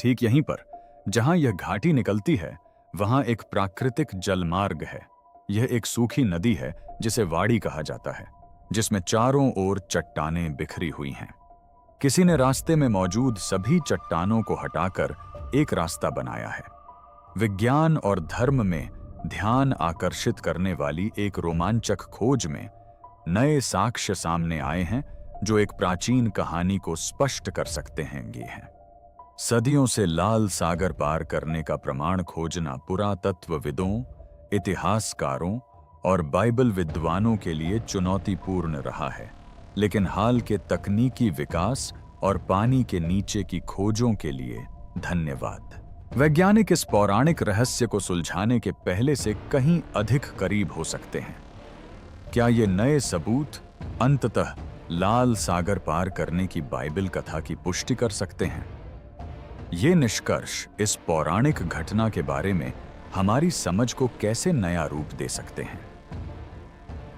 ठीक यहीं पर जहां यह घाटी निकलती है वहां एक प्राकृतिक जलमार्ग है। यह एक सूखी नदी है जिसे वाड़ी कहा जाता है, जिसमें चारों ओर चट्टानें बिखरी हुई हैं। किसी ने रास्ते में मौजूद सभी चट्टानों को हटाकर एक रास्ता बनाया है। विज्ञान और धर्म में ध्यान आकर्षित करने वाली एक रोमांचक खोज में नए साक्ष्य सामने आए हैं जो एक प्राचीन कहानी को स्पष्ट कर सकते हैं। ये हैं सदियों से लाल सागर पार करने का प्रमाण खोजना पुरातत्वविदों, इतिहासकारों और बाइबल विद्वानों के लिए चुनौतीपूर्ण रहा है, लेकिन हाल के तकनीकी विकास और पानी के नीचे की खोजों के लिए धन्यवाद। वैज्ञानिक इस पौराणिक रहस्य को सुलझाने के पहले से कहीं अधिक करीब हो सकते हैं। क्या ये नए सबूत अंततः लाल सागर पार करने की बाइबल कथा की पुष्टि कर सकते हैं? ये निष्कर्ष इस पौराणिक घटना के बारे में हमारी समझ को कैसे नया रूप दे सकते हैं?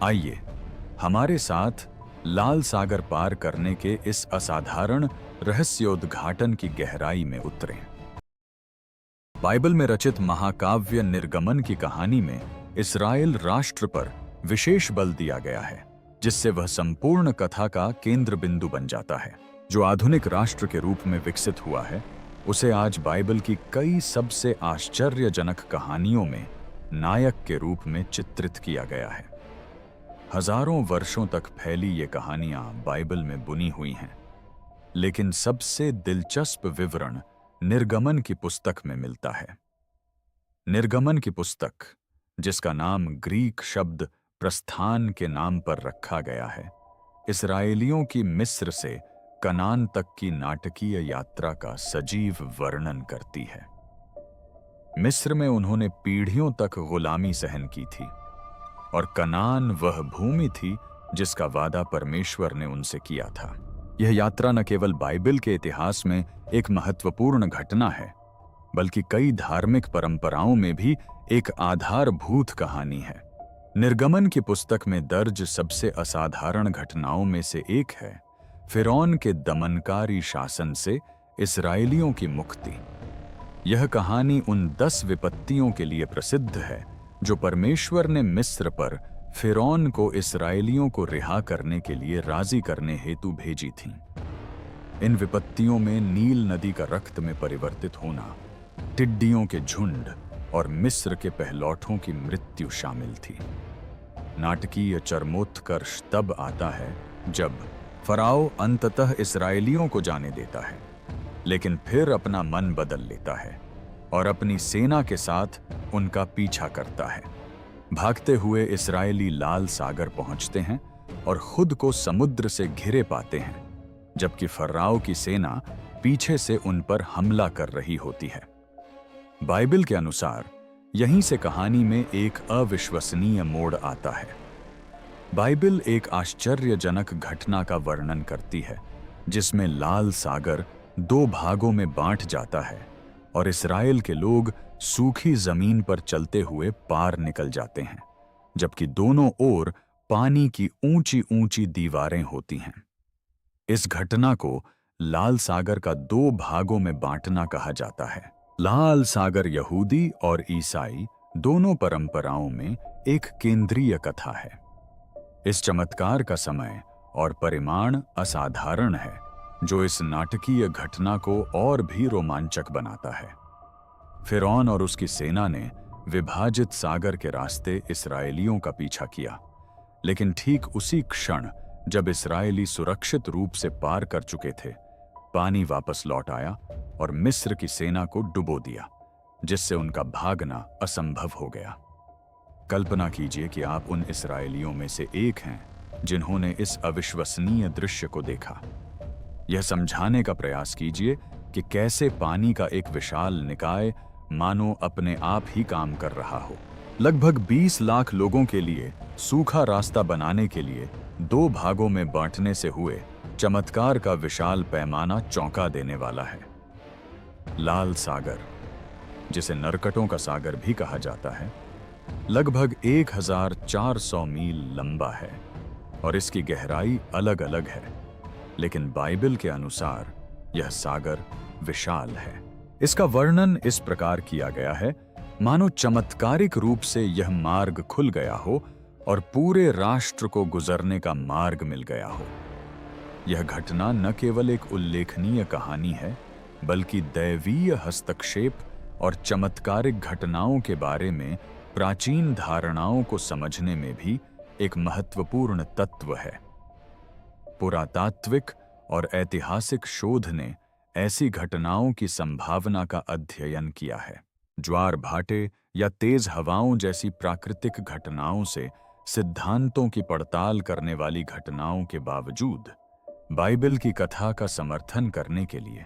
आइए हमारे साथ लाल सागर पार करने के इस असाधारण रहस्योद्घाटन की गहराई में उतरें। बाइबल में रचित महाकाव्य निर्गमन की कहानी में इस्राएल राष्ट्र पर विशेष बल दिया गया है, जिससे वह संपूर्ण कथा का केंद्र बिंदु बन जाता है। जो आधुनिक राष्ट्र के रूप में विकसित हुआ है, उसे आज बाइबल की कई सबसे आश्चर्यजनक कहानियों में नायक के रूप में चित्रित किया गया है। हजारों वर्षों तक फैली ये कहानियां बाइबल में बुनी हुई हैं, लेकिन सबसे दिलचस्प विवरण निर्गमन की पुस्तक में मिलता है। निर्गमन की पुस्तक, जिसका नाम ग्रीक शब्द प्रस्थान के नाम पर रखा गया है, इस्राएलियों की मिस्र से कनान तक की नाटकीय यात्रा का सजीव वर्णन करती है। मिस्र में उन्होंने पीढ़ियों तक गुलामी सहन की थी और कनान वह भूमि थी जिसका वादा परमेश्वर ने उनसे किया था। यह यात्रा न केवल बाइबल के इतिहास में एक महत्वपूर्ण घटना है, बल्कि कई धार्मिक परंपराओं में भी एक आधारभूत कहानी है। निर्गमन की पुस्तक में दर्ज सबसे असाधारण घटनाओं में से एक है फिरौन के दमनकारी शासन से इस्राएलियों की मुक्ति। यह कहानी उन 10 विपत्तियों के लिए प्रसिद्ध है जो परमेश्वर ने मिस्र पर फिरौन को इस्राएलियों को रिहा करने के लिए राजी करने हेतु भेजी थीं। इन विपत्तियों में नील नदी का रक्त में परिवर्तित होना, टिड्डियों के झुंड और मिस्र के पहलौठों की मृत्यु शामिल थी। नाटकीय चरमोत्कर्ष तब आता है जब फराओ अंततः इस्राएलियों को जाने देता है, लेकिन फिर अपना मन बदल लेता है और अपनी सेना के साथ उनका पीछा करता है। भागते हुए इस्राएली लाल सागर पहुंचते हैं और खुद को समुद्र से घिरे पाते हैं, जबकि फर्राओ की सेना पीछे से उन पर हमला कर रही होती है। बाइबल के अनुसार यहीं से कहानी में एक अविश्वसनीय मोड़ आता है। बाइबल एक आश्चर्यजनक घटना का वर्णन करती है, जिसमें लाल सागर 2 भागों में बांट जाता है और इस्राएल के लोग सूखी जमीन पर चलते हुए पार निकल जाते हैं, जबकि दोनों ओर पानी की ऊंची ऊंची दीवारें होती हैं। इस घटना को लाल सागर का 2 भागों में बांटना कहा जाता है। लाल सागर यहूदी और ईसाई दोनों परंपराओं में एक केंद्रीय कथा है। इस चमत्कार का समय और परिमाण असाधारण है, जो इस नाटकीय घटना को और भी रोमांचक बनाता है। फिरौन और उसकी सेना ने विभाजित सागर के रास्ते इस्राएलियों का पीछा किया, लेकिन ठीक उसी क्षण जब इस्राएली सुरक्षित रूप से पार कर चुके थे, पानी वापस लौट आया और मिस्र की सेना को डुबो दिया, जिससे उनका भागना असंभव हो गया। कल्पना कीजिए कि आप उन इस्राएलियों में से एक हैं जिन्होंने इस अविश्वसनीय दृश्य को देखा। यह समझाने का प्रयास कीजिए कि कैसे पानी का एक विशाल निकाय मानो अपने आप ही काम कर रहा हो। लगभग 20 लाख लोगों के लिए सूखा रास्ता बनाने के लिए 2 भागों में बांटने से हुए चमत्कार का विशाल पैमाना चौंका देने वाला है। लाल सागर, जिसे नरकटों का सागर भी कहा जाता है, लगभग 1400 मील लंबा है और इसकी गहराई अलग अलग है, लेकिन बाइबल के अनुसार यह सागर विशाल है। इसका वर्णन इस प्रकार किया गया है, मानो चमत्कारिक रूप से यह मार्ग खुल गया हो और पूरे राष्ट्र को गुजरने का मार्ग मिल गया हो। यह घटना न केवल एक उल्लेखनीय कहानी है, बल्कि दैवीय हस्तक्षेप और चमत्कारिक घटनाओं के बारे में प्राचीन धारणाओं को समझने में भी एक महत्वपूर्ण तत्व है। पुरातात्विक और ऐतिहासिक शोध ने ऐसी घटनाओं की संभावना का अध्ययन किया है। ज्वार भाटे या तेज हवाओं जैसी प्राकृतिक घटनाओं से सिद्धांतों की पड़ताल करने वाली घटनाओं के बावजूद बाइबल की कथा का समर्थन करने के लिए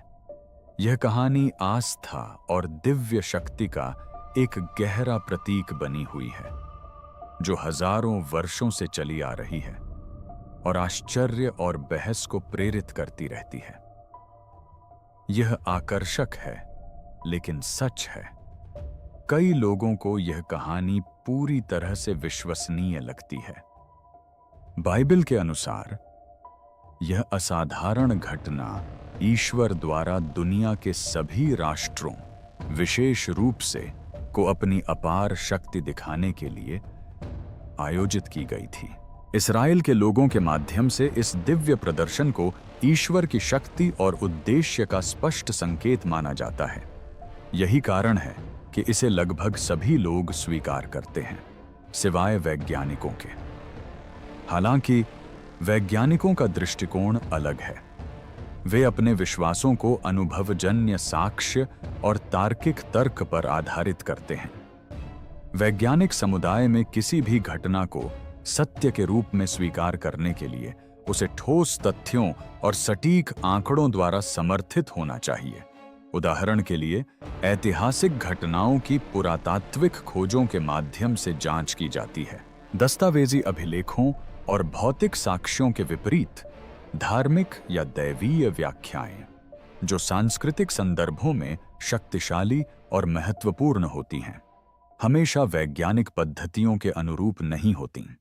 यह कहानी आस्था और दिव्य शक्ति का एक गहरा प्रतीक बनी हुई है, जो हजारों वर्षों से चली आ रही है और आश्चर्य और बहस को प्रेरित करती रहती है। यह आकर्षक है, लेकिन सच है। कई लोगों को यह कहानी पूरी तरह से विश्वसनीय लगती है। बाइबल के अनुसार यह असाधारण घटना ईश्वर द्वारा दुनिया के सभी राष्ट्रों, विशेष रूप से को अपनी अपार शक्ति दिखाने के लिए आयोजित की गई थी। इस्राएल के लोगों के माध्यम से इस दिव्य प्रदर्शन को ईश्वर की शक्ति और उद्देश्य का स्पष्ट संकेत माना जाता है। यही कारण है कि इसे लगभग सभी लोग स्वीकार करते हैं, सिवाय वैज्ञानिकों के। हालांकि वैज्ञानिकों का दृष्टिकोण अलग है। वे अपने विश्वासों को अनुभवजन्य साक्ष्य और तार्किक तर्क पर आधारित करते हैं। वैज्ञानिक समुदाय में किसी भी घटना को सत्य के रूप में स्वीकार करने के लिए उसे ठोस तथ्यों और सटीक आंकड़ों द्वारा समर्थित होना चाहिए। उदाहरण के लिए, ऐतिहासिक घटनाओं की पुरातात्विक खोजों के माध्यम से जांच की जाती है। दस्तावेजी अभिलेखों और भौतिक साक्ष्यों के विपरीत धार्मिक या दैवीय व्याख्याएं, जो सांस्कृतिक संदर्भों में शक्तिशाली और महत्वपूर्ण होती हैं, हमेशा वैज्ञानिक पद्धतियों के अनुरूप नहीं होती।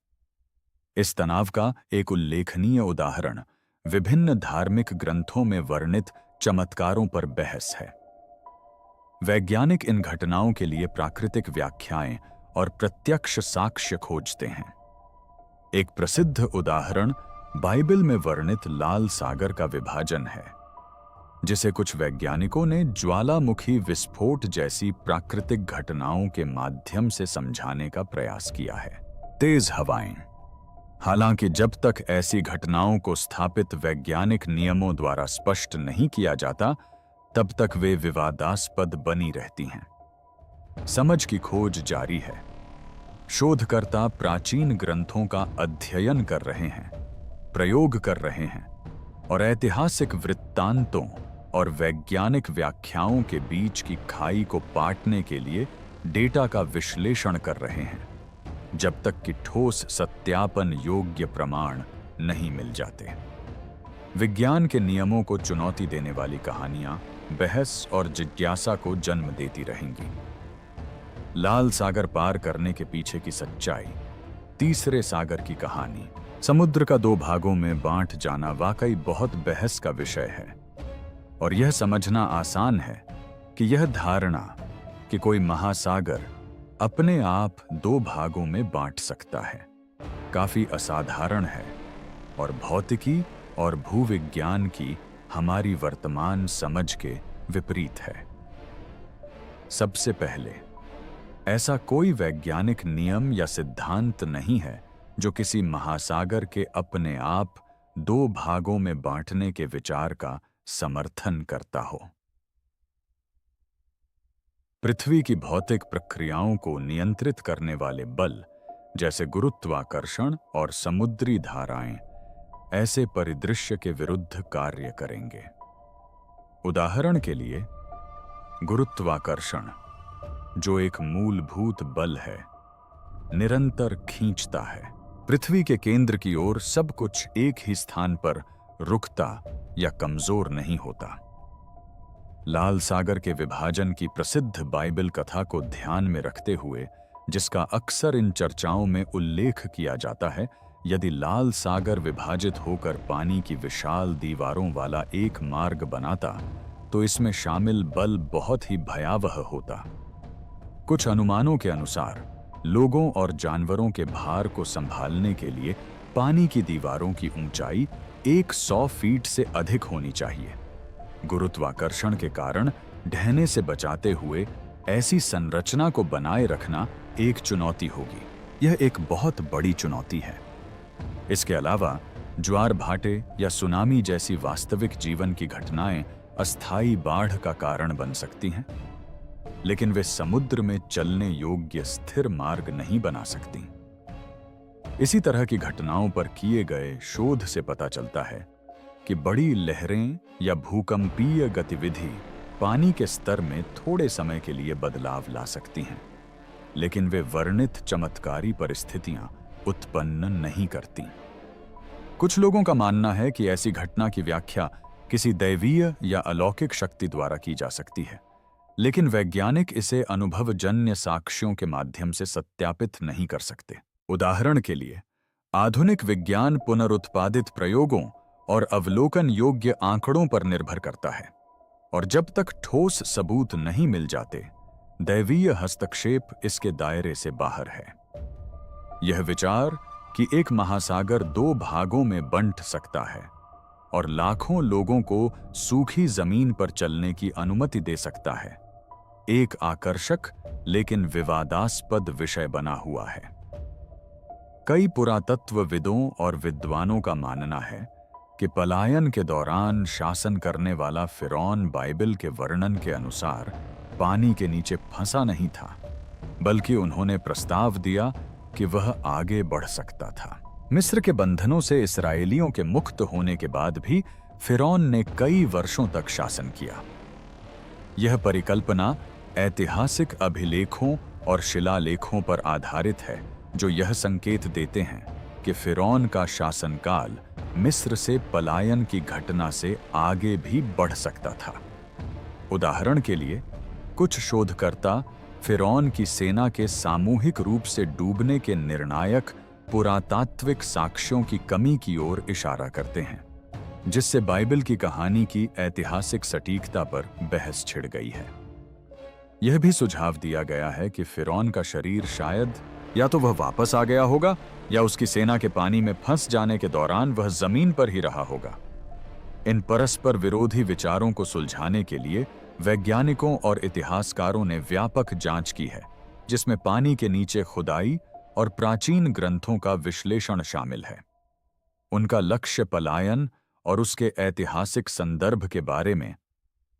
इस तनाव का एक उल्लेखनीय उदाहरण विभिन्न धार्मिक ग्रंथों में वर्णित चमत्कारों पर बहस है। वैज्ञानिक इन घटनाओं के लिए प्राकृतिक व्याख्याएं और प्रत्यक्ष साक्ष्य खोजते हैं। एक प्रसिद्ध उदाहरण बाइबल में वर्णित लाल सागर का विभाजन है, जिसे कुछ वैज्ञानिकों ने ज्वालामुखी विस्फोट जैसी प्राकृतिक घटनाओं के माध्यम से समझाने का प्रयास किया है। तेज हवाएं, हालांकि जब तक ऐसी घटनाओं को स्थापित वैज्ञानिक नियमों द्वारा स्पष्ट नहीं किया जाता, तब तक वे विवादास्पद बनी रहती हैं। समझ की खोज जारी है। शोधकर्ता प्राचीन ग्रंथों का अध्ययन कर रहे हैं, प्रयोग कर रहे हैं और ऐतिहासिक वृत्तांतों और वैज्ञानिक व्याख्याओं के बीच की खाई को पाटने के लिए डेटा का विश्लेषण कर रहे हैं, जब तक कि ठोस सत्यापन योग्य प्रमाण नहीं मिल जाते। विज्ञान के नियमों को चुनौती देने वाली कहानियां बहस और जिज्ञासा को जन्म देती रहेंगी। लाल सागर पार करने के पीछे की सच्चाई, तीसरे सागर की कहानी, समुद्र का दो भागों में बांट जाना वाकई बहुत बहस का विषय है। और यह समझना आसान है कि यह धारणा कि कोई महासागर अपने आप दो भागों में बांट सकता है काफी असाधारण है और भौतिकी और भूविज्ञान की हमारी वर्तमान समझ के विपरीत है। सबसे पहले, ऐसा कोई वैज्ञानिक नियम या सिद्धांत नहीं है जो किसी महासागर के अपने आप दो भागों में बांटने के विचार का समर्थन करता हो। पृथ्वी की भौतिक प्रक्रियाओं को नियंत्रित करने वाले बल, जैसे गुरुत्वाकर्षण और समुद्री धाराएं, ऐसे परिदृश्य के विरुद्ध कार्य करेंगे। उदाहरण के लिए, गुरुत्वाकर्षण, जो एक मूलभूत बल है, निरंतर खींचता है। पृथ्वी के केंद्र की ओर सब कुछ एक ही स्थान पर रुकता या कमजोर नहीं होता। लाल सागर के विभाजन की प्रसिद्ध बाइबल कथा को ध्यान में रखते हुए, जिसका अक्सर इन चर्चाओं में उल्लेख किया जाता है, यदि लाल सागर विभाजित होकर पानी की विशाल दीवारों वाला एक मार्ग बनाता, तो इसमें शामिल बल बहुत ही भयावह होता। कुछ अनुमानों के अनुसार लोगों और जानवरों के भार को संभालने के लिए पानी की दीवारों की ऊंचाई 100 फीट से अधिक होनी चाहिए। गुरुत्वाकर्षण के कारण ढहने से बचाते हुए ऐसी संरचना को बनाए रखना एक चुनौती होगी। यह एक बहुत बड़ी चुनौती है। इसके अलावा ज्वार भाटे या सुनामी जैसी वास्तविक जीवन की घटनाएं अस्थायी बाढ़ का कारण बन सकती हैं, लेकिन वे समुद्र में चलने योग्य स्थिर मार्ग नहीं बना सकती। इसी तरह की घटनाओं पर किए गए शोध से पता चलता है कि बड़ी लहरें या भूकंपीय गतिविधि पानी के स्तर में थोड़े समय के लिए बदलाव ला सकती हैं, लेकिन वे वर्णित चमत्कारी परिस्थितियां उत्पन्न नहीं करती। कुछ लोगों का मानना है कि ऐसी घटना की व्याख्या किसी दैवीय या अलौकिक शक्ति द्वारा की जा सकती है, लेकिन वैज्ञानिक इसे अनुभवजन्य साक्ष्यों के माध्यम से सत्यापित नहीं कर सकते। उदाहरण के लिए, आधुनिक विज्ञान पुनरुत्पादित प्रयोगों और अवलोकन योग्य आंकड़ों पर निर्भर करता है, और जब तक ठोस सबूत नहीं मिल जाते, दैवीय हस्तक्षेप इसके दायरे से बाहर है। यह विचार कि एक महासागर 2 भागों में बंट सकता है और लाखों लोगों को सूखी जमीन पर चलने की अनुमति दे सकता है, एक आकर्षक लेकिन विवादास्पद विषय बना हुआ है। कई पुरातत्वविदों और विद्वानों का मानना है कि पलायन के दौरान शासन करने वाला फिरौन बाइबल के वर्णन के अनुसार पानी के नीचे फंसा नहीं था, बल्कि उन्होंने प्रस्ताव दिया कि वह आगे बढ़ सकता था। मिस्र के बंधनों से इस्राएलियों के मुक्त होने के बाद भी फिरौन ने कई वर्षों तक शासन किया। यह परिकल्पना ऐतिहासिक अभिलेखों और शिलालेखों पर आधारित है, जो यह संकेत देते हैं कि फिरौन का शासनकाल मिस्र से पलायन की घटना से आगे भी बढ़ सकता था। उदाहरण के लिए, कुछ शोधकर्ता फिरौन की सेना के सामूहिक रूप से डूबने के निर्णायक पुरातात्विक साक्ष्यों की कमी की ओर इशारा करते हैं, जिससे बाइबल की कहानी की ऐतिहासिक सटीकता पर बहस छिड़ गई है। यह भी सुझाव दिया गया है कि फिरौन का शरीर शायद या तो वह वापस आ गया होगा या उसकी सेना के पानी में फंस जाने के दौरान वह जमीन पर ही रहा होगा। इन परस्पर विरोधी विचारों को सुलझाने के लिए वैज्ञानिकों और इतिहासकारों ने व्यापक जांच की है, जिसमें पानी के नीचे खुदाई और प्राचीन ग्रंथों का विश्लेषण शामिल है। उनका लक्ष्य पलायन और उसके ऐतिहासिक संदर्भ के बारे में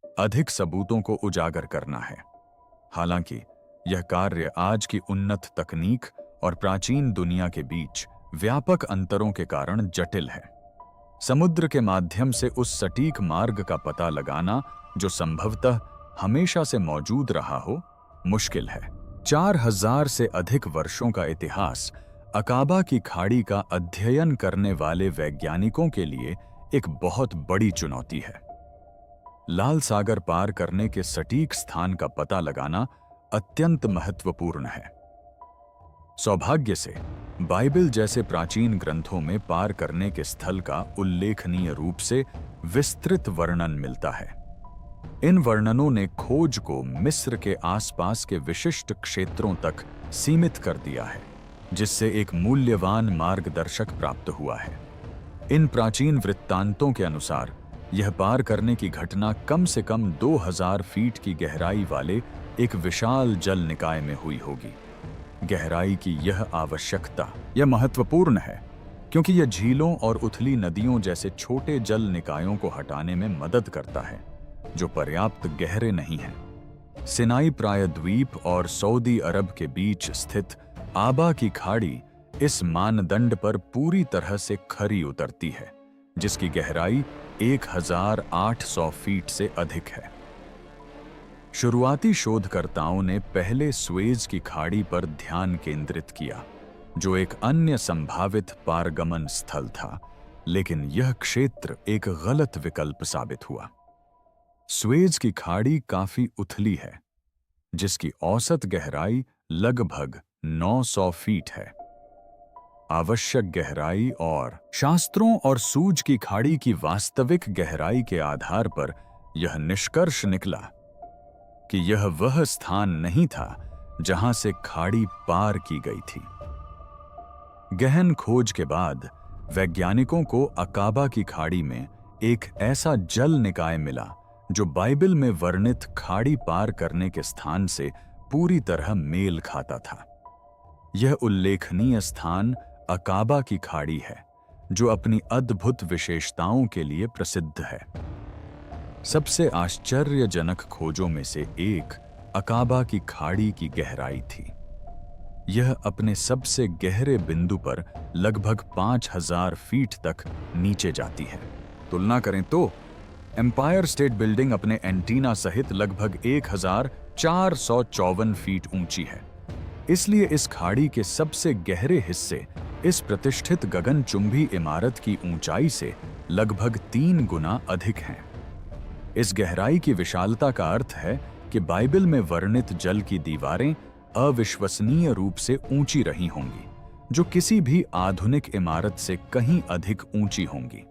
अधिक सबूतों को उजागर करना है। हालांकि यह कार्य आज की उन्नत तकनीक और प्राचीन दुनिया के बीच व्यापक अंतरों के कारण जटिल है। समुद्र के माध्यम से उस सटीक मार्ग का पता लगाना जो संभवतः हमेशा से मौजूद रहा हो, मुश्किल है। 4000 से अधिक वर्षों का इतिहास अकाबा की खाड़ी का अध्ययन करने वाले वैज्ञानिकों के लिए एक बहुत बड़ी चुनौती है। लाल सागर पार करने के सटीक स्थान का पता लगाना अत्यंत महत्वपूर्ण है। सौभाग्य से बाइबल जैसे प्राचीन ग्रंथों में पार करने के स्थल का उल्लेखनीय रूप से विस्तृत वर्णन मिलता है। इन वर्णनों ने खोज को मिस्र के आसपास के विशिष्ट क्षेत्रों तक सीमित कर दिया है, जिससे एक मूल्यवान मार्गदर्शक प्राप्त हुआ है। इन प्राचीन वृत्तांतों के अनुसार यह पार करने की घटना कम से कम 2000 फीट की गहराई वाले एक विशाल जल निकाय में हुई होगी। गहराई की यह आवश्यकता यह महत्वपूर्ण है क्योंकि यह झीलों और उथली नदियों जैसे छोटे जल निकायों को हटाने में मदद करता है, जो पर्याप्त गहरे नहीं हैं। सिनाई प्रायद्वीप और सऊदी अरब के बीच स्थित आबा की खाड़ी इस मानदंड पर पूरी तरह से खरी उतरती है, जिसकी गहराई 1800 फीट से अधिक है। शुरुआती शोधकर्ताओं ने पहले स्वेज की खाड़ी पर ध्यान केंद्रित किया, जो एक अन्य संभावित पारगमन स्थल था, लेकिन यह क्षेत्र एक गलत विकल्प साबित हुआ। स्वेज की खाड़ी काफी उथली है, जिसकी औसत गहराई लगभग 900 फीट है। आवश्यक गहराई और शास्त्रों और सूज की खाड़ी की वास्तविक गहराई के आधार पर यह निष्कर्ष निकला कि यह वह स्थान नहीं था जहां से खाड़ी पार की गई थी। गहन खोज के बाद वैज्ञानिकों को अकाबा की खाड़ी में एक ऐसा जल निकाय मिला जो बाइबल में वर्णित खाड़ी पार करने के स्थान से पूरी तरह मेल खाता था। यह उल्लेखनीय स्थान अकाबा की खाड़ी है, जो अपनी अद्भुत विशेषताओं के लिए प्रसिद्ध है। सबसे आश्चर्यजनक खोजों में से एक अकाबा की खाड़ी की गहराई थी। यह अपने सबसे गहरे बिंदु पर लगभग 5000 फीट तक नीचे जाती है। तुलना करें तो एम्पायर स्टेट बिल्डिंग अपने एंटीना सहित लगभग 1454 फीट ऊंची है। इसलिए इस खाड़ी के सबसे गहरे हिस्से इस प्रतिष्ठित गगनचुंबी इमारत की ऊंचाई से लगभग 3 गुना अधिक हैं। इस गहराई की विशालता का अर्थ है कि बाइबल में वर्णित जल की दीवारें अविश्वसनीय रूप से ऊंची रही होंगी, जो किसी भी आधुनिक इमारत से कहीं अधिक ऊंची होंगी।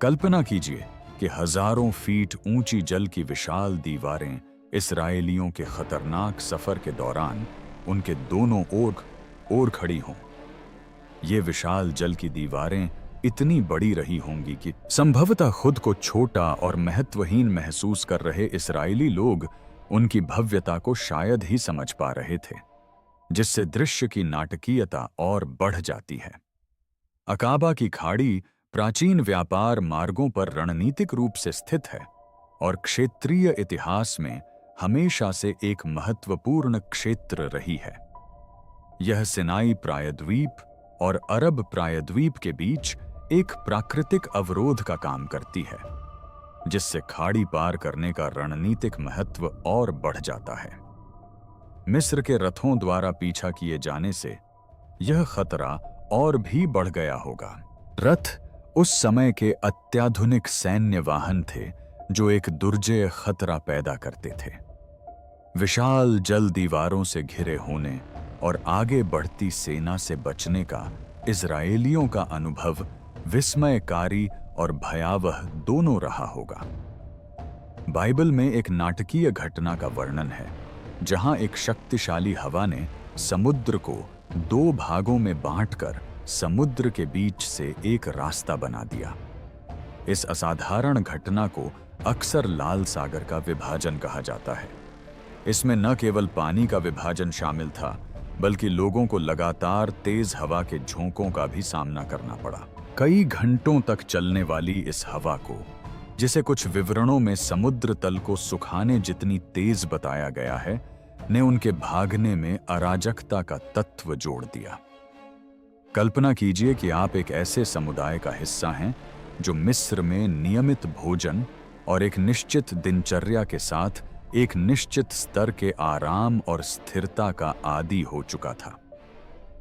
कल्पना कीजिए कि हजारों फीट ऊंची जल की विशाल दीवारें इस्राएलियों के खतरनाक सफर के दौरान उनके दोनों ओर खड़ी हों। ये विशाल जल की दीवारें इतनी बड़ी रही होंगी कि संभवतः खुद को छोटा और महत्वहीन महसूस कर रहे इस्राएली लोग उनकी भव्यता को शायद ही समझ पा रहे थे, जिससे दृश्य की नाटकीयता और बढ़ जाती है। अकाबा की खाड़ी प्राचीन व्यापार मार्गों पर रणनीतिक रूप से स्थित है और क्षेत्रीय इतिहास में हमेशा से एक महत्वपूर्ण क्षेत्र रही है। यह सिनाई प्रायद्वीप और अरब प्रायद्वीप के बीच एक प्राकृतिक अवरोध का काम करती है, जिससे खाड़ी पार करने का रणनीतिक महत्व और बढ़ जाता है। मिस्र के रथों द्वारा पीछा किए जाने से यह खतरा और भी बढ़ गया होगा। रथ उस समय के अत्याधुनिक सैन्य वाहन थे जो एक दुर्जय खतरा पैदा करते थे। विशाल जल दीवारों से घिरे होने और आगे बढ़ती सेना से बचने का इजरायलियों का अनुभव विस्मयकारी और भयावह दोनों रहा होगा। बाइबल में एक नाटकीय घटना का वर्णन है, जहां एक शक्तिशाली हवा ने समुद्र को 2 भागों में बांटकर समुद्र के बीच से एक रास्ता बना दिया। इस असाधारण घटना को अक्सर लाल सागर का विभाजन कहा जाता है। इसमें न केवल पानी का विभाजन शामिल था, बल्कि लोगों को लगातार तेज हवा के झोंकों का भी सामना करना पड़ा। कई घंटों तक चलने वाली इस हवा को, जिसे कुछ विवरणों में समुद्र तल को सुखाने जितनी तेज बताया गया है, ने उनके भागने में अराजकता का तत्व जोड़ दिया। कल्पना कीजिए कि आप एक ऐसे समुदाय का हिस्सा हैं जो मिस्र में नियमित भोजन और एक निश्चित दिनचर्या के साथ एक निश्चित स्तर के आराम और स्थिरता का आदी हो चुका था।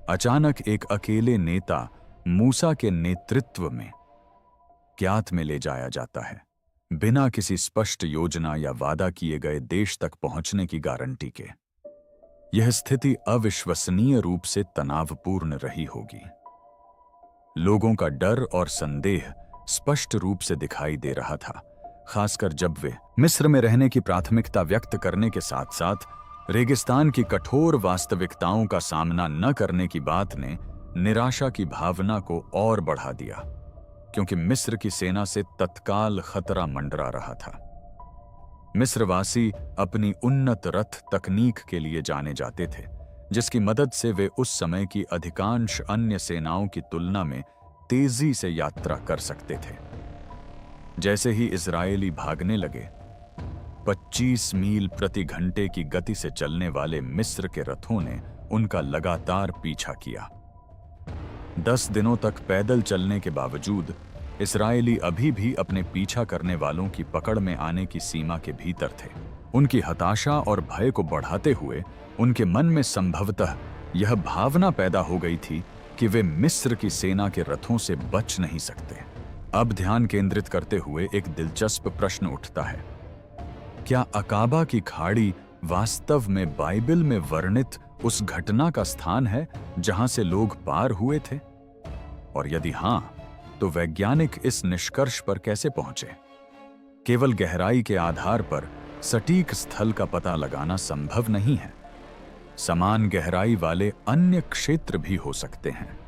अचानक एक अकेले नेता मूसा के नेतृत्व में क्यात में ले जाया जाता है, बिना किसी स्पष्ट योजना या वादा किए गए देश तक पहुंचने की गारंटी के। यह स्थिति अविश्वसनीय रूप से तनावपूर्ण रही होगी। लोगों का डर और संदेह स्पष्ट रूप से दिखाई दे रहा था, खासकर जब वे मिस्र में रहने की प्राथमिकता व्यक्त करने के साथ साथ रेगिस्तान की कठोर वास्तविकताओं का सामना न करने की बात ने निराशा की भावना को और बढ़ा दिया, क्योंकि मिस्र की सेना से तत्काल खतरा मंडरा रहा था। मिस्रवासी अपनी उन्नत रथ तकनीक के लिए जाने जाते थे, जिसकी मदद से वे उस समय की अधिकांश अन्य सेनाओं की तुलना में तेजी से यात्रा कर सकते थे। जैसे ही इजरायली भागने लगे, 25 मील प्रति घंटे की गति से चलने वाले मिस्र के रथों ने उनका लगातार पीछा किया। 10 दिनों तक पैदल चलने के बावजूद इस्राएली अभी भी अपने पीछा करने वालों की पकड़ में आने की सीमा के भीतर थे। उनकी हताशा और भय को बढ़ाते हुए उनके मन में संभवतः यह भावना पैदा हो गई थी कि वे मिस्र की सेना के रथों से बच नहीं सकते। अब ध्यान केंद्रित करते हुए एक दिलचस्प प्रश्न उठता है, क्या अकाबा की खाड़ी वास्तव में बाइबल में वर्णित उस घटना का स्थान है जहां से लोग पार हुए थे? और यदि हां, तो वैज्ञानिक इस निष्कर्ष पर कैसे पहुंचे? केवल गहराई के आधार पर सटीक स्थल का पता लगाना संभव नहीं है। समान गहराई वाले अन्य क्षेत्र भी हो सकते हैं।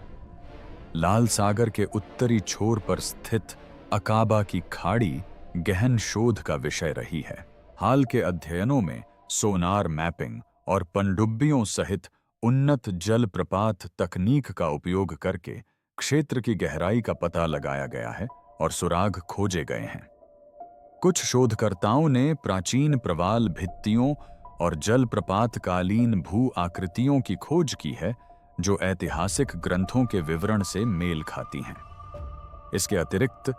लाल सागर के उत्तरी छोर पर स्थित अकाबा की खाड़ी गहन शोध का विषय रही है। हाल के अध्ययनों में सोनार मैपिंग और पनडुब्बियों सहित उन्नत जल प्रपात तकनीक का उपयोग करके क्षेत्र की गहराई का पता लगाया गया है और सुराग खोजे गए हैं। कुछ शोधकर्ताओं ने प्राचीन प्रवाल भित्तियों और जलप्रपातकालीन भू आकृतियों की खोज की है जो ऐतिहासिक ग्रंथों के विवरण से मेल खाती हैं। इसके अतिरिक्त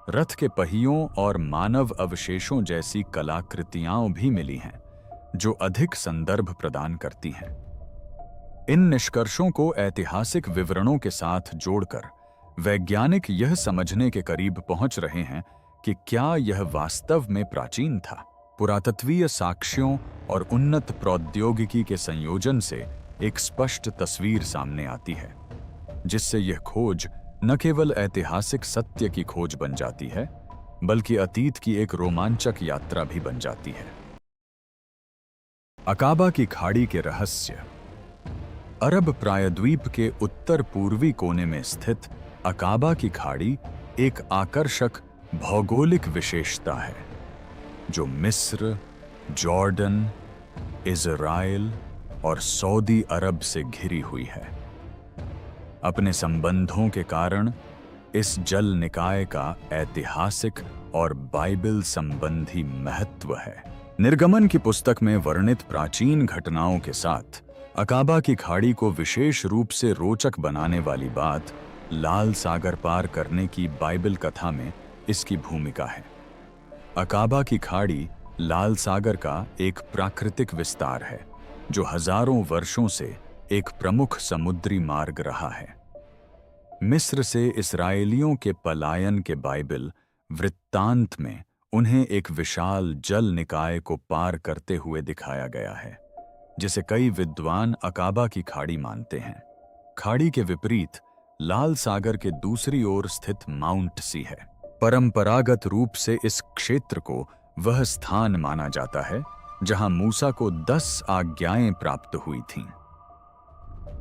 रथ के पहियों और मानव अवशेषों जैसी कलाकृतियां भी मिली हैं जो अधिक संदर्भ प्रदान करती हैं। इन निष्कर्षों को ऐतिहासिक विवरणों के साथ जोड़कर वैज्ञानिक यह समझने के करीब पहुंच रहे हैं कि क्या यह वास्तव में प्राचीन था। पुरातत्वीय साक्ष्यों और उन्नत प्रौद्योगिकी के संयोजन से एक स्पष्ट तस्वीर सामने आती है, जिससे यह खोज न केवल ऐतिहासिक सत्य की खोज बन जाती है, बल्कि अतीत की एक रोमांचक यात्रा भी बन जाती है। अकाबा की खाड़ी के रहस्य। अरब प्रायद्वीप के उत्तर पूर्वी कोने में स्थित अकाबा की खाड़ी एक आकर्षक भौगोलिक विशेषता है जो मिस्र, जॉर्डन, इज़राइल और सऊदी अरब से घिरी हुई है। अपने संबंधों के कारण इस जल निकाय का ऐतिहासिक और बाइबल संबंधी महत्व है। निर्गमन की पुस्तक में वर्णित प्राचीन घटनाओं के साथ अकाबा की खाड़ी को विशेष रूप से रोचक बनाने वाली बात लाल सागर पार करने की बाइबल कथा में इसकी भूमिका है। अकाबा की खाड़ी लाल सागर का एक प्राकृतिक विस्तार है जो हजारों वर्षों से एक प्रमुख समुद्री मार्ग रहा है। मिस्र से इस्राएलियों के पलायन के बाइबल वृत्तांत में उन्हें एक विशाल जल निकाय को पार करते हुए दिखाया गया है, जिसे कई विद्वान अकाबा की खाड़ी मानते हैं। खाड़ी के विपरीत लाल सागर के दूसरी ओर स्थित माउंट सी है। परंपरागत रूप से इस क्षेत्र को वह स्थान माना जाता है जहां मूसा को 10 आज्ञाएं प्राप्त हुई थीं।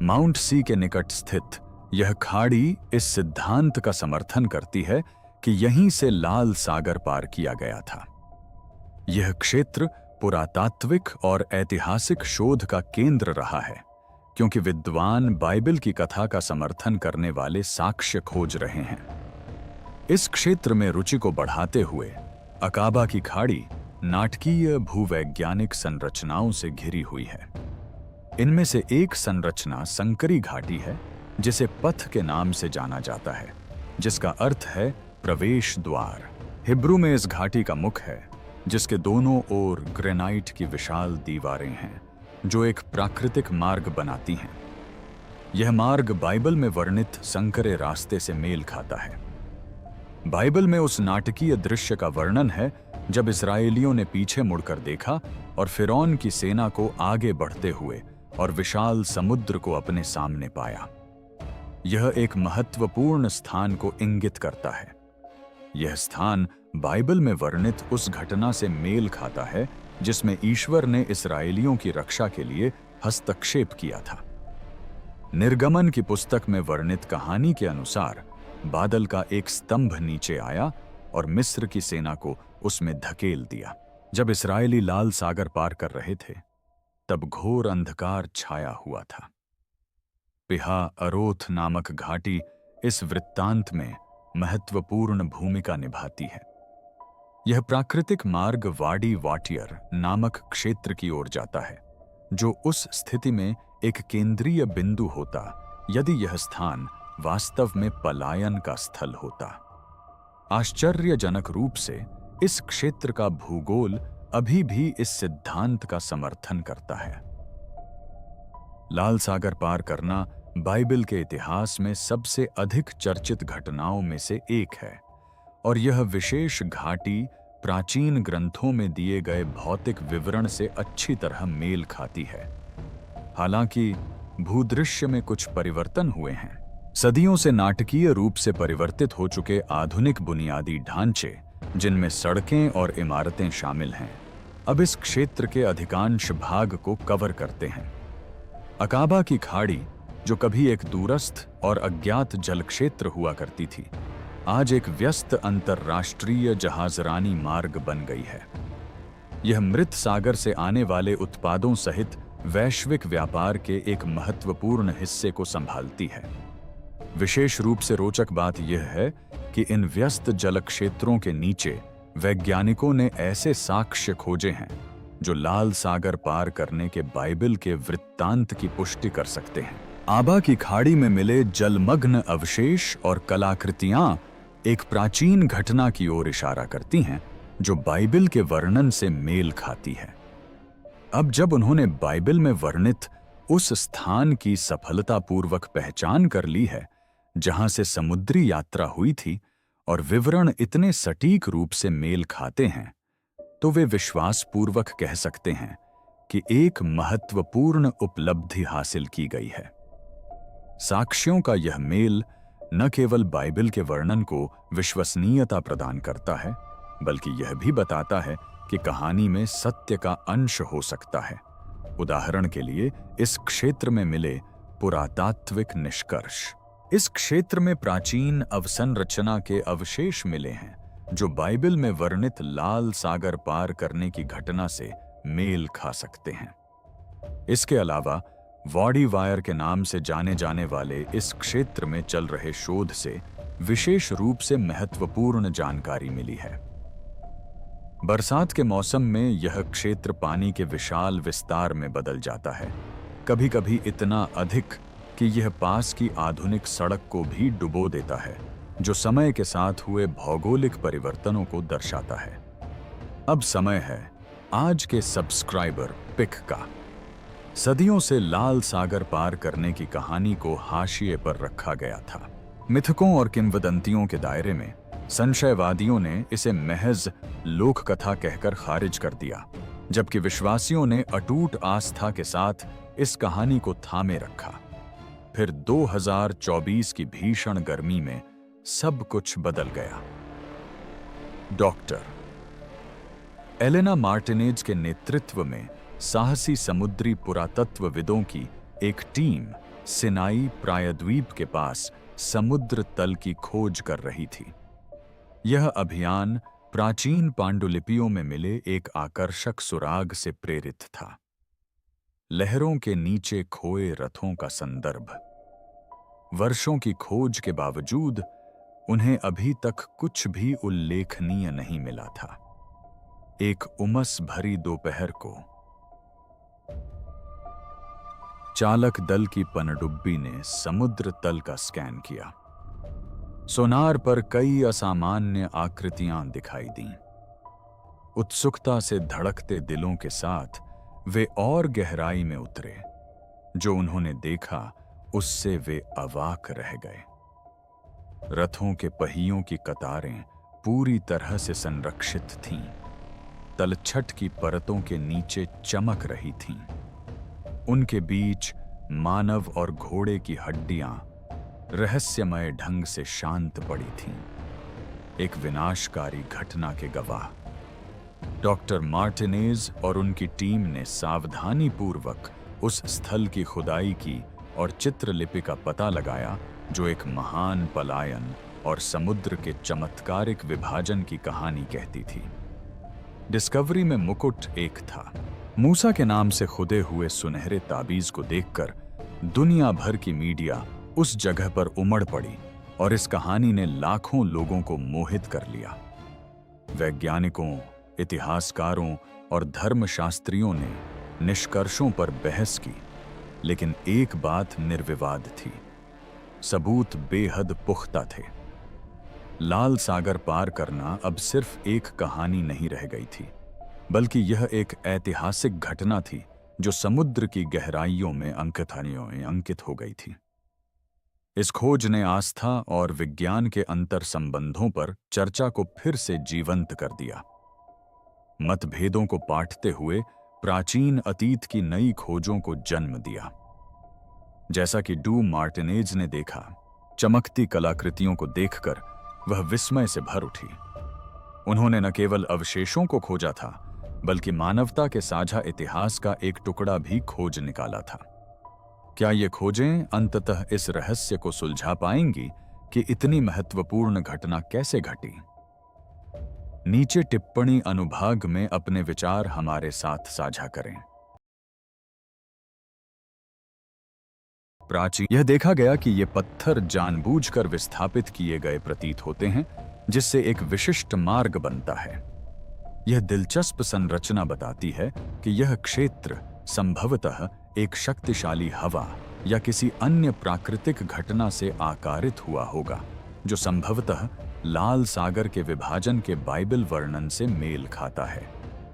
माउंट सी के निकट स्थित यह खाड़ी इस सिद्धांत का समर्थन करती है कि यहीं से लाल सागर पार किया गया था। यह क्षेत्र पुरातात्विक और ऐतिहासिक शोध का केंद्र रहा है, क्योंकि विद्वान बाइबल की कथा का समर्थन करने वाले साक्ष्य खोज रहे हैं। इस क्षेत्र में रुचि को बढ़ाते हुए अकाबा की खाड़ी नाटकीय भूवैज्ञानिक संरचनाओं से घिरी हुई है। इनमें से एक संरचना संकरी घाटी है, जिसे पथ के नाम से जाना जाता है, जिसका अर्थ है प्रवेश द्वार। हिब्रू में इस घाटी का मुख है, जिसके दोनों ओर ग्रेनाइट की विशाल दीवारें हैं जो एक प्राकृतिक मार्ग बनाती हैं। यह मार्ग बाइबल में वर्णित संकरे रास्ते से मेल खाता है। बाइबल में उस नाटकीय दृश्य का वर्णन है जब इस्राएलियों ने पीछे मुड़कर देखा और फिरौन की सेना को आगे बढ़ते हुए और विशाल समुद्र को अपने सामने पाया। यह एक महत्वपूर्ण स्थान को इंगित करता है। यह स्थान बाइबल में वर्णित उस घटना से मेल खाता है जिसमें ईश्वर ने इस्राएलियों की रक्षा के लिए हस्तक्षेप किया था। निर्गमन की पुस्तक में वर्णित कहानी के अनुसार बादल का एक स्तंभ नीचे आया और मिस्र की सेना को उसमें धकेल दिया। जब इस्राएली लाल सागर पार कर रहे थे, तब घोर अंधकार छाया हुआ था। पिहा अरोथ नामक घाटी इस वृत्तांत में महत्वपूर्ण भूमिका निभाती है। यह प्राकृतिक मार्ग वाडी वाटियर नामक क्षेत्र की ओर जाता है, जो उस स्थिति में एक केंद्रीय बिंदु होता यदि यह स्थान वास्तव में पलायन का स्थल होता। आश्चर्यजनक रूप से इस क्षेत्र का भूगोल अभी भी इस सिद्धांत का समर्थन करता है। लाल सागर पार करना बाइबल के इतिहास में सबसे अधिक चर्चित घटनाओं में से एक है, और यह विशेष घाटी प्राचीन ग्रंथों में दिए गए भौतिक विवरण से अच्छी तरह मेल खाती है। हालांकि भूदृश्य में कुछ परिवर्तन हुए हैं। सदियों से नाटकीय रूप से परिवर्तित हो चुके आधुनिक बुनियादी ढांचे जिनमें सड़कें और इमारतें शामिल हैं, अब इस क्षेत्र के अधिकांश भाग को कवर करते हैं। अकाबा की खाड़ी, जो कभी एक दूरस्थ और अज्ञात जल क्षेत्र हुआ करती थी, आज एक व्यस्त अंतर्राष्ट्रीय जहाजरानी मार्ग बन गई है। यह मृत सागर से आने वाले उत्पादों सहित वैश्विक व्यापार के एक महत्वपूर्ण हिस्से को संभालती है। विशेष रूप से रोचक बात यह है कि इन व्यस्त जल क्षेत्रों के नीचे वैज्ञानिकों ने ऐसे साक्ष्य खोजे हैं जो लाल सागर पार करने के बाइबल के वृत्तांत की पुष्टि कर सकते हैं। आबा की खाड़ी में मिले जलमग्न अवशेष और कलाकृतियां एक प्राचीन घटना की ओर इशारा करती हैं जो बाइबल के वर्णन से मेल खाती है। अब जब उन्होंने बाइबल में वर्णित उस स्थान की सफलतापूर्वक पहचान कर ली है जहां से समुद्री यात्रा हुई थी और विवरण इतने सटीक रूप से मेल खाते हैं, तो वे विश्वासपूर्वक कह सकते हैं कि एक महत्वपूर्ण उपलब्धि हासिल की गई है। साक्ष्यों का यह मेल न केवल बाइबल के वर्णन को विश्वसनीयता प्रदान करता है, बल्कि यह भी बताता है कि कहानी में सत्य का अंश हो सकता है। उदाहरण के लिए इस क्षेत्र में मिले पुरातात्विक निष्कर्ष। इस क्षेत्र में प्राचीन अवसंरचना के अवशेष मिले हैं जो बाइबल में वर्णित लाल सागर पार करने की घटना से मेल खा सकते हैं। इसके अलावा वॉडी वायर के नाम से जाने जाने वाले इस क्षेत्र में चल रहे शोध से विशेष रूप से महत्वपूर्ण जानकारी मिली है। बरसात के मौसम में यह क्षेत्र पानी के विशाल विस्तार में बदल जाता है, कभी-कभी इतना अधिक कि यह पास की आधुनिक सड़क को भी डुबो देता है, जो समय के साथ हुए भौगोलिक परिवर्तनों को दर्शाता है। अब समय है आज के सब्सक्राइबर पिक का। सदियों से लाल सागर पार करने की कहानी को हाशिए पर रखा गया था। मिथकों और किंवदंतियों के दायरे में संशयवादियों ने इसे महज लोक कथा कहकर खारिज कर दिया, जबकि विश्वासियों ने अटूट आस्था के साथ इस कहानी को थामे रखा। फिर 2024 की भीषण गर्मी में सब कुछ बदल गया। डॉक्टर एलेना मार्टिनेज के नेतृत्व में साहसी समुद्री पुरातत्वविदों की एक टीम सिनाई प्रायद्वीप के पास समुद्र तल की खोज कर रही थी। यह अभियान प्राचीन पांडुलिपियों में मिले एक आकर्षक सुराग से प्रेरित था। लहरों के नीचे खोए रथों का संदर्भ। वर्षों की खोज के बावजूद उन्हें अभी तक कुछ भी उल्लेखनीय नहीं मिला था। एक उमस भरी दोपहर को चालक दल की पनडुब्बी ने समुद्र तल का स्कैन किया। सोनार पर कई असामान्य आकृतियां दिखाई दीं। उत्सुकता से धड़कते दिलों के साथ वे और गहराई में उतरे। जो उन्होंने देखा उससे वे अवाक रह गए। रथों के पहियों की कतारें पूरी तरह से संरक्षित थीं। तलछट की परतों के नीचे चमक रही थीं। उनके बीच मानव और घोड़े की हड्डियां रहस्यमय ढंग से शांत पड़ी थीं, एक विनाशकारी घटना के गवाह। डॉक्टर मार्टिनेज और उनकी टीम ने सावधानीपूर्वक उस स्थल की खुदाई की और चित्रलिपि का पता लगाया जो एक महान पलायन और समुद्र के चमत्कारिक विभाजन की कहानी कहती थी। डिस्कवरी में मुकुट एक था। मूसा के नाम से खुदे हुए सुनहरे ताबीज को देखकर दुनिया भर की मीडिया उस जगह पर उमड़ पड़ी और इस कहानी ने लाखों लोगों को मोहित कर लिया। वैज्ञानिकों, इतिहासकारों और धर्मशास्त्रियों ने निष्कर्षों पर बहस की, लेकिन एक बात निर्विवाद थी। सबूत बेहद पुख्ता थे। लाल सागर पार करना अब सिर्फ एक कहानी नहीं रह गई थी, बल्कि यह एक ऐतिहासिक घटना थी जो समुद्र की गहराइयों में अंकित हो गई थी। इस खोज ने आस्था और विज्ञान के अंतर संबंधों पर चर्चा को फिर से जीवंत कर दिया। मतभेदों को पाटते हुए प्राचीन अतीत की नई खोजों को जन्म दिया। जैसा कि डू मार्टिनेज ने देखा, चमकती कलाकृतियों को देखकर वह विस्मय से भर उठी। उन्होंने न केवल अवशेषों को खोजा था, बल्कि मानवता के साझा इतिहास का एक टुकड़ा भी खोज निकाला था। क्या ये खोजें अंततः इस रहस्य को सुलझा पाएंगी कि इतनी महत्वपूर्ण घटना कैसे घटी? नीचे टिप्पणी अनुभाग में अपने विचार हमारे साथ साझा करें। प्राचीन यह देखा गया कि ये पत्थर जानबूझकर विस्थापित किए गए प्रतीत होते हैं, जिससे एक विशिष्ट मार्ग बनता है। यह दिलचस्प संरचना बताती है कि यह क्षेत्र संभवतः एक शक्तिशाली हवा या किसी अन्य प्राकृतिक घटना से आकारित हुआ होगा, जो संभवतः लाल सागर के विभाजन के बाइबल वर्णन से मेल खाता है,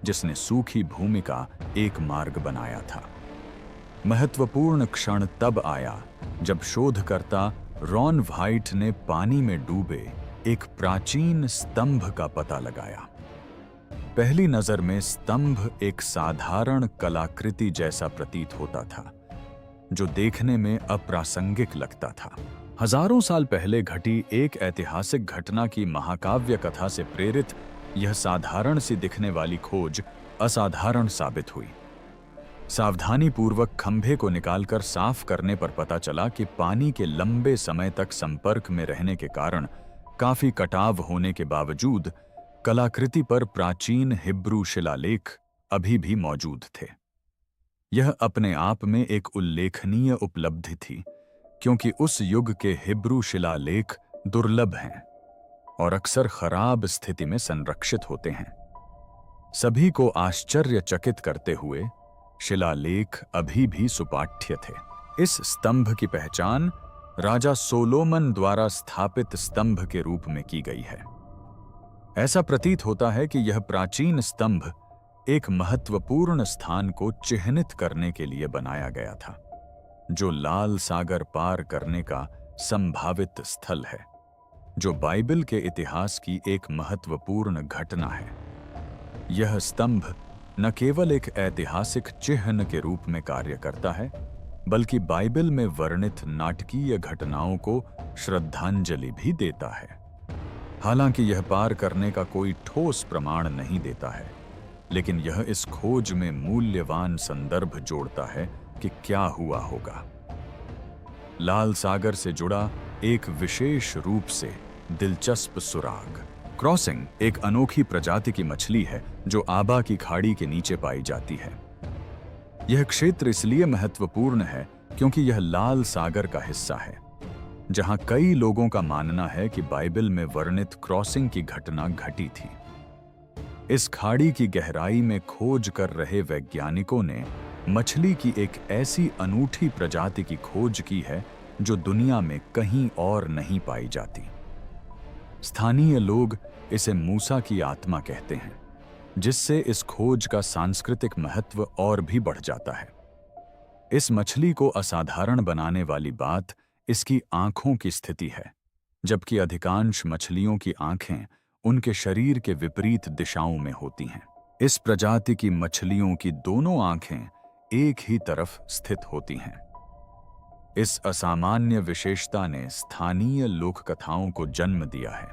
जिसने सूखी भूमि का एक मार्ग बनाया था। महत्वपूर्ण क्षण तब आया जब शोधकर्ता रॉन व्हाइट ने पानी में डूबे एक प्राचीन स्तंभ का पता लगाया। पहली नजर में स्तंभ एक साधारण कलाकृति जैसा प्रतीत होता था, जो देखने में अप्रासंगिक लगता था। हजारों साल पहले घटी एक ऐतिहासिक घटना की महाकाव्य कथा से प्रेरित यह साधारण सी दिखने वाली खोज असाधारण साबित हुई। सावधानीपूर्वक खंभे को निकालकर साफ करने पर पता चला कि पानी के लंबे समय तक संपर्क में रहने के कारण काफी कटाव होने के बावजूद कलाकृति पर प्राचीन हिब्रू शिलालेख अभी भी मौजूद थे। यह अपने आप में एक उल्लेखनीय उपलब्धि थी, क्योंकि उस युग के हिब्रू शिलालेख दुर्लभ हैं और अक्सर खराब स्थिति में संरक्षित होते हैं। सभी को आश्चर्यचकित करते हुए शिलालेख अभी भी सुपाठ्य थे। इस स्तंभ की पहचान राजा सोलोमन द्वारा स्थापित स्तंभ के रूप में की गई है। ऐसा प्रतीत होता है कि यह प्राचीन स्तंभ एक महत्वपूर्ण स्थान को चिह्नित करने के लिए बनाया गया था, जो लाल सागर पार करने का संभावित स्थल है, जो बाइबल के इतिहास की एक महत्वपूर्ण घटना है। यह स्तंभ न केवल एक ऐतिहासिक चिह्न के रूप में कार्य करता है, बल्कि बाइबल में वर्णित नाटकीय घटनाओं को श्रद्धांजलि भी देता है। हालांकि यह पार करने का कोई ठोस प्रमाण नहीं देता है, लेकिन यह इस खोज में मूल्यवान संदर्भ जोड़ता है कि क्या हुआ होगा। लाल सागर से जुड़ा एक विशेष रूप से दिलचस्प सुराग। क्रॉसिंग एक अनोखी प्रजाति की मछली है जो आबा की खाड़ी के नीचे पाई जाती है। यह क्षेत्र इसलिए महत्वपूर्ण है क्योंकि यह लाल सागर का हिस्सा है, जहां कई लोगों का मानना है कि बाइबल में वर्णित क्रॉसिंग की घटना घटी थी। इस खाड़ी की गहराई में खोज कर रहे वैज्ञानिकों ने मछली की एक ऐसी अनूठी प्रजाति की खोज की है जो दुनिया में कहीं और नहीं पाई जाती। स्थानीय लोग इसे मूसा की आत्मा कहते हैं, जिससे इस खोज का सांस्कृतिक महत्व और भी बढ़ जाता है। इस मछली को असाधारण बनाने वाली बात इसकी आंखों की स्थिति है, जबकि अधिकांश मछलियों की आंखें उनके शरीर के विपरीत दिशाओं में होती हैं। इस प्रजाति की मछलियों की दोनों आंखें एक ही तरफ स्थित होती हैं। इस असामान्य विशेषता ने स्थानीय लोक कथाओं को जन्म दिया है।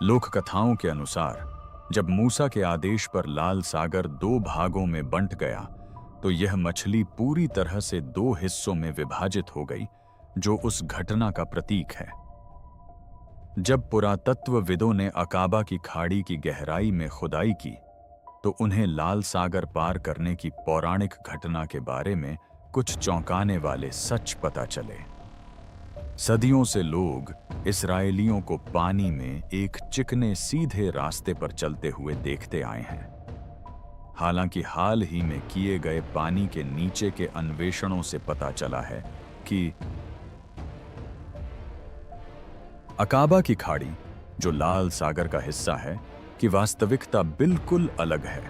लोक कथाओं के अनुसार जब मूसा के आदेश पर लाल सागर 2 भागों में बंट गया, तो यह मछली पूरी तरह से 2 हिस्सों में विभाजित हो गई, जो उस घटना का प्रतीक है। जब पुरातत्वविदों ने अकाबा की खाड़ी की गहराई में खुदाई की, तो उन्हें लाल सागर पार करने की पौराणिक घटना के बारे में कुछ चौंकाने वाले सच पता चले। सदियों से लोग इस्राएलियों को पानी में एक चिकने सीधे रास्ते पर चलते हुए देखते आए हैं। हालांकि हाल ही में किए गए पानी के नीचे के अन्वेषणों से पता चला है कि अकाबा की खाड़ी, जो लाल सागर का हिस्सा है, की वास्तविकता बिल्कुल अलग है।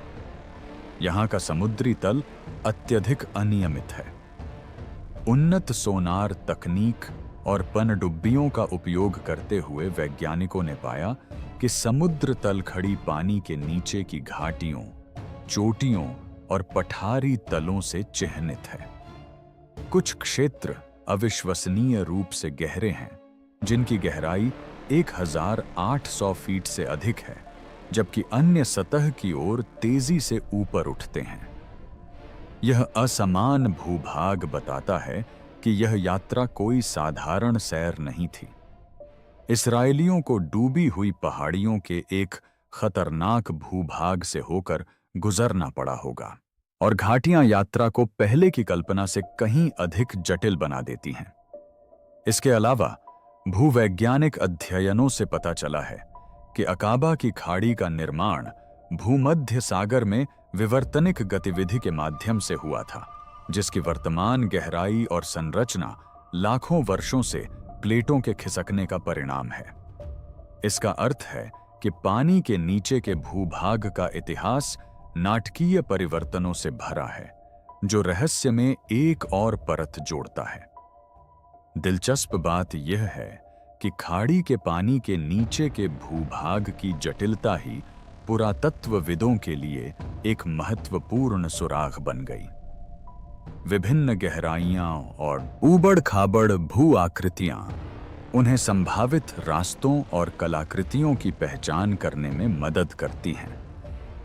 यहां का समुद्री तल अत्यधिक अनियमित है। उन्नत सोनार तकनीक और पनडुब्बियों का उपयोग करते हुए वैज्ञानिकों ने पाया कि समुद्र तल खड़ी पानी के नीचे की घाटियों, चोटियों और पठारी तलों से चिह्नित है। कुछ क्षेत्र अविश्वसनीय रूप से गहरे हैं, जिनकी गहराई 1800 फीट से अधिक है, जबकि अन्य सतह की ओर तेजी से ऊपर उठते हैं। यह असमान भूभाग बताता है कि यह यात्रा कोई साधारण सैर नहीं थी। इस्राएलियों को डूबी हुई पहाड़ियों के एक खतरनाक भूभाग से होकर गुजरना पड़ा होगा, और घाटियां यात्रा को पहले की कल्पना से कहीं अधिक जटिल बना देती हैं। इसके अलावा भूवैज्ञानिक अध्ययनों से पता चला है कि अकाबा की खाड़ी का निर्माण भूमध्य सागर में विवर्तनिक गतिविधि के माध्यम से हुआ था, जिसकी वर्तमान गहराई और संरचना लाखों वर्षों से प्लेटों के खिसकने का परिणाम है। इसका अर्थ है कि पानी के नीचे के भूभाग का इतिहास नाटकीय परिवर्तनों से भरा है, जो रहस्य में एक और परत जोड़ता है। दिलचस्प बात यह है कि खाड़ी के पानी के नीचे के भूभाग की जटिलता ही पुरातत्वविदों के लिए एक महत्वपूर्ण सुराग बन गई। विभिन्न गहराइयां और ऊबड़-खाबड़ भू आकृतियां उन्हें संभावित रास्तों और कलाकृतियों की पहचान करने में मदद करती हैं,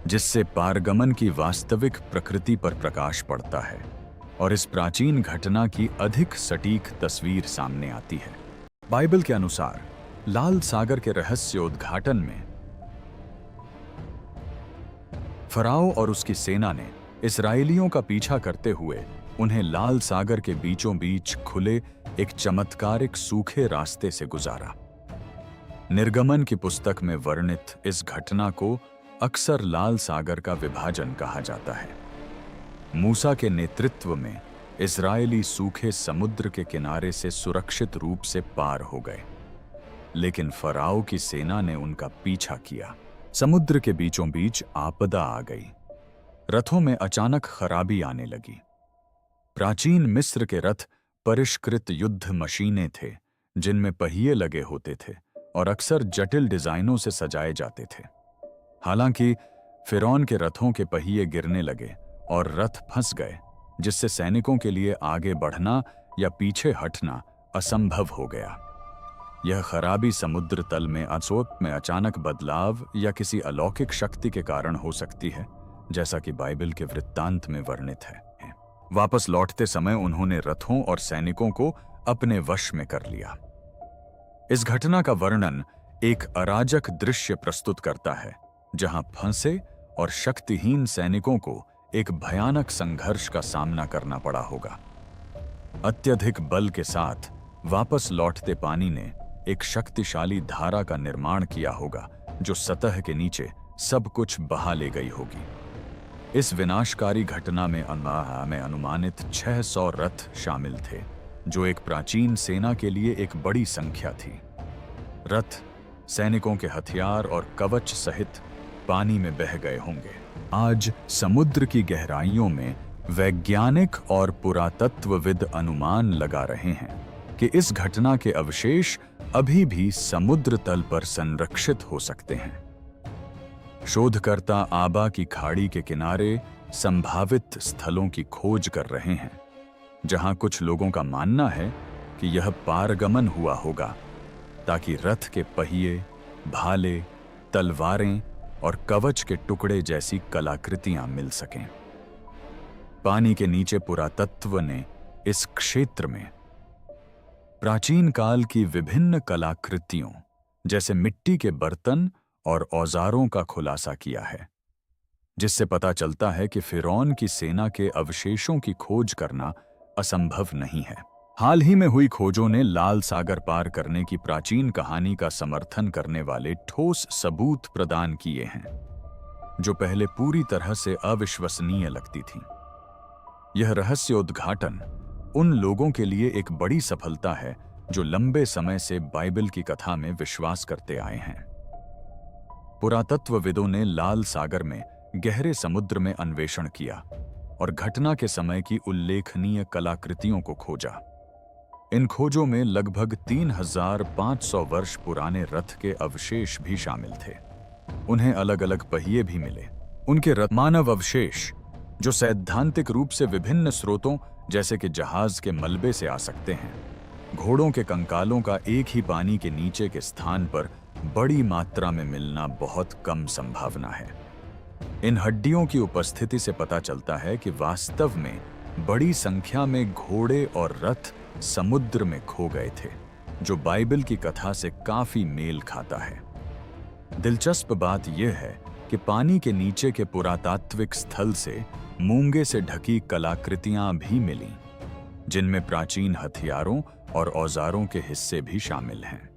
जिससे पारगमन की वास्तविक प्रकृति पर प्रकाश पड़ता है और इस प्राचीन घटना की अधिक सटीक तस्वीर सामने आती है। बाइबल के अनुसार लाल सागर के रहस्योद्घाटन में फराओ और उसकी सेना ने इस्राएलियों का पीछा करते हुए उन्हें लाल सागर के बीचों बीच खुले एक चमत्कारिक सूखे रास्ते से गुजारा। निर्गमन की पुस्तक में वर्णित इस घटना को अक्सर लाल सागर का विभाजन कहा जाता है। मूसा के नेतृत्व में इस्राएली सूखे समुद्र के किनारे से सुरक्षित रूप से पार हो गए, लेकिन फराओ की सेना ने उनका पीछा किया। समुद्र के बीचों बीच आपदा आ गई। रथों में अचानक खराबी आने लगी। प्राचीन मिस्र के रथ परिष्कृत युद्ध मशीनें थे, जिनमें पहिए लगे होते थे और अक्सर जटिल डिजाइनों से सजाए जाते थे। हालांकि फिरौन के रथों के पहिए गिरने लगे और रथ फंस गए, जिससे सैनिकों के लिए आगे बढ़ना या पीछे हटना असंभव हो गया। यह खराबी समुद्र तल में अचानक बदलाव या किसी अलौकिक शक्ति के कारण हो सकती है, जैसा कि बाइबल के वृत्तांत में वर्णित है। वापस लौटते समय उन्होंने रथों और सैनिकों को अपने वश में कर लिया। इस घटना का वर्णन एक अराजक दृश्य प्रस्तुत करता है, जहां फंसे और शक्तिहीन सैनिकों को एक भयानक संघर्ष का सामना करना पड़ा होगा। अत्यधिक बल के साथ वापस लौटते पानी ने एक शक्तिशाली धारा का निर्माण किया होगा, जो सतह के नीचे सब कुछ बहा ले गई होगी। इस विनाशकारी घटना में अनुमानित 600 रथ शामिल थे, जो एक प्राचीन सेना के लिए एक बड़ी संख्या थी। रथ, सैनिकों के हथियार और कवच सहित पानी में बह गए होंगे। आज समुद्र की गहराइयों में वैज्ञानिक और पुरातत्वविद अनुमान लगा रहे हैं कि इस घटना के अवशेष अभी भी समुद्र तल पर संरक्षित हो सकते हैं। शोधकर्ता आबा की खाड़ी के किनारे संभावित स्थलों की खोज कर रहे हैं, जहां कुछ लोगों का मानना है कि यह पारगमन हुआ होगा, ताकि रथ के पहिए, भाले, तलवारें और कवच के टुकड़े जैसी कलाकृतियां मिल सकें। पानी के नीचे पुरातत्व ने इस क्षेत्र में प्राचीन काल की विभिन्न कलाकृतियों, जैसे मिट्टी के बर्तन और औजारों का खुलासा किया है, जिससे पता चलता है कि फिरौन की सेना के अवशेषों की खोज करना असंभव नहीं है। हाल ही में हुई खोजों ने लाल सागर पार करने की प्राचीन कहानी का समर्थन करने वाले ठोस सबूत प्रदान किए हैं, जो पहले पूरी तरह से अविश्वसनीय लगती थीं। यह रहस्योद्घाटन उन लोगों के लिए एक बड़ी सफलता है जो लंबे समय से बाइबल की कथा में विश्वास करते आए हैं। पुरातत्वविदों ने लाल सागर में गहरे समुद्र में अन्वेषण किया और घटना के समय की उल्लेखनीय कलाकृतियों को खोजा। इन खोजों में लगभग 3500 वर्ष पुराने रथ के अवशेष भी शामिल थे। उन्हें अलग अलग पहिए भी मिले। उनके रथ मानव अवशेष, जो सैद्धांतिक रूप से विभिन्न स्रोतों जैसे कि जहाज के मलबे से आ सकते हैं, घोड़ों के कंकालों का एक ही पानी के नीचे के स्थान पर बड़ी मात्रा में मिलना बहुत कम संभावना है। इन हड्डियों की उपस्थिति से पता चलता है कि वास्तव में बड़ी संख्या में घोड़े और रथ समुद्र में खो गए थे, जो बाइबल की कथा से काफी मेल खाता है। दिलचस्प बात यह है कि पानी के नीचे के पुरातात्विक स्थल से मूंगे से ढकी कलाकृतियां भी मिलीं, जिनमें प्राचीन हथियारों और औजारों के हिस्से भी शामिल हैं।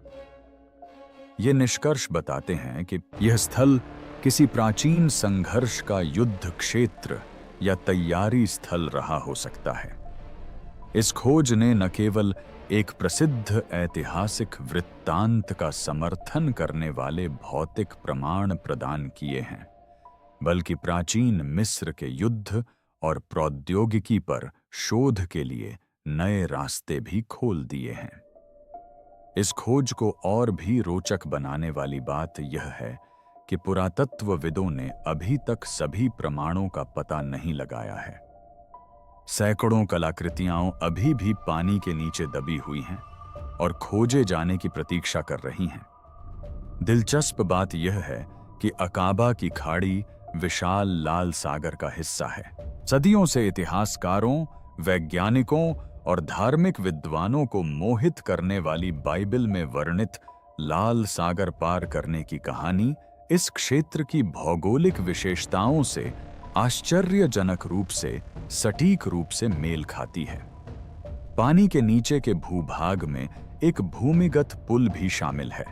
ये निष्कर्ष बताते हैं कि यह स्थल किसी प्राचीन संघर्ष का युद्ध क्षेत्र या तैयारी स्थल रहा हो सकता है। इस खोज ने न केवल एक प्रसिद्ध ऐतिहासिक वृत्तांत का समर्थन करने वाले भौतिक प्रमाण प्रदान किए हैं, बल्कि प्राचीन मिस्र के युद्ध और प्रौद्योगिकी पर शोध के लिए नए रास्ते भी खोल दिए हैं। इस खोज को और भी रोचक बनाने वाली बात यह है कि पुरातत्वविदों ने अभी तक सभी प्रमाणों का पता नहीं लगाया है। सैकड़ों कलाकृतियां अभी भी पानी के नीचे दबी हुई हैं और खोजे जाने की प्रतीक्षा कर रही हैं। दिलचस्प बात यह है कि अकाबा की खाड़ी विशाल लाल सागर का हिस्सा है। सदियों से इतिहासकारों, वैज्ञानिकों और धार्मिक विद्वानों को मोहित करने वाली बाइबल में वर्णित लाल सागर पार करने की कहानी इस क्षेत्र की भौगोलिक विशेषताओं से आश्चर्यजनक रूप से सटीक रूप से मेल खाती है। पानी के नीचे के भूभाग में एक भूमिगत पुल भी शामिल है,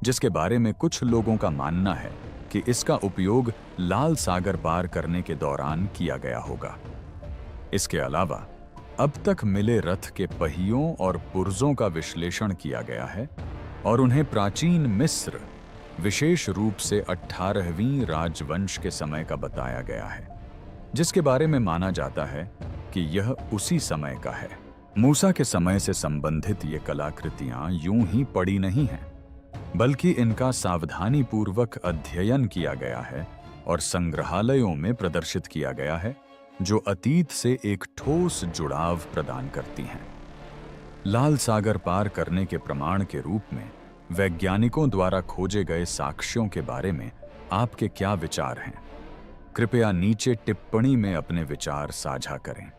जिसके बारे में कुछ लोगों का मानना है कि इसका उपयोग लाल सागर पार करने के दौरान किया गया होगा। इसके अलावा अब तक मिले रथ के पहियों और पुर्जों का विश्लेषण किया गया है और उन्हें प्राचीन मिस्र, विशेष रूप से 18वीं राजवंश के समय का बताया गया है, जिसके बारे में माना जाता है कि यह उसी समय का है। मूसा के समय से संबंधित ये कलाकृतियां यूं ही पड़ी नहीं हैं, बल्कि इनका सावधानीपूर्वक अध्ययन किया गया है और संग्रहालयों में प्रदर्शित किया गया है, जो अतीत से एक ठोस जुड़ाव प्रदान करती हैं। लाल सागर पार करने के प्रमाण के रूप में वैज्ञानिकों द्वारा खोजे गए साक्ष्यों के बारे में आपके क्या विचार हैं? कृपया नीचे टिप्पणी में अपने विचार साझा करें।